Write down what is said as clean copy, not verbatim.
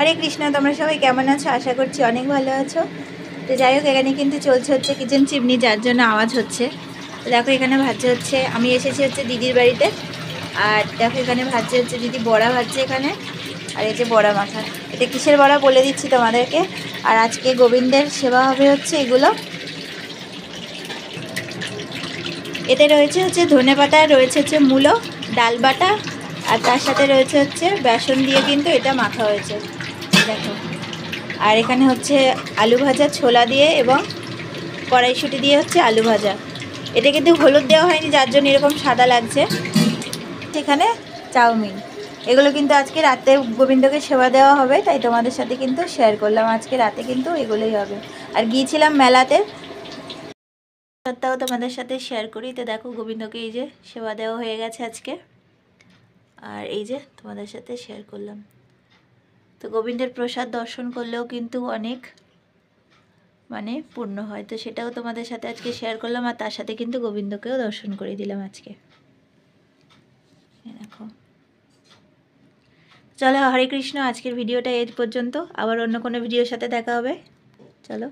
হরে কৃষ্ণ। তোমরা সবাই কেমন আছো? আশা করছি অনেক ভালো আছো। তো যাই হোক, এখানে কিন্তু চলছে হচ্ছে কিচেন চিমনি, যার জন্য আওয়াজ হচ্ছে। তো দেখো এখানে ভাজছে হচ্ছে, আমি এসেছি হচ্ছে দিদির বাড়িতে। আর দেখো এখানে ভাজছে হচ্ছে দিদি, বড়া ভাজছে এখানে। আর এই যে বড়া মাখা, এটা কিসের বড়া বলে দিচ্ছি তোমাদেরকে। আর আজকে গোবিন্দের সেবা হবে হচ্ছে এগুলো। এতে রয়েছে হচ্ছে ধনেপাতা, রয়েছে হচ্ছে মূলো, ডাল বাটা, আর তার সাথে রয়েছে হচ্ছে বেসন দিয়ে কিন্তু এটা মাখা হয়েছে, দেখো। আর এখানে হচ্ছে আলু ভাজা ছোলা দিয়ে এবং কড়াইশুঁটি দিয়ে হচ্ছে আলু ভাজা। এটা কিন্তু হলুদ দেওয়া হয়নি, যার জন্য এরকম সাদা লাগছে। এখানে চাউমিন, এগুলো কিন্তু আজকে রাতে গোবিন্দকে সেবা দেওয়া হবে, তাই তোমাদের সাথে কিন্তু শেয়ার করলাম। আজকে রাতে কিন্তু এগুলোই হবে। আর গিয়েছিলাম মেলাতে, তাও তোমাদের সাথে শেয়ার করি। তো দেখো গোবিন্দকে এই যে সেবা দেওয়া হয়ে গেছে আজকে, আর এই যে তোমাদের সাথে শেয়ার করলাম। তো গোবিন্দের প্রসাদ দর্শন করলেও কিন্তু অনেক পূর্ণ হয়, তো সেটাও তোমাদের সাথে আজকে শেয়ার করলাম। আর তার সাথে কিন্তু গোবিন্দকেও দর্শন করে দিলাম আজকে। দেখো, চলো হরে কৃষ্ণ। আজকের ভিডিওটা এই পর্যন্ত, আবার অন্য কোনো ভিডিওর সাথে দেখা হবে। চলো।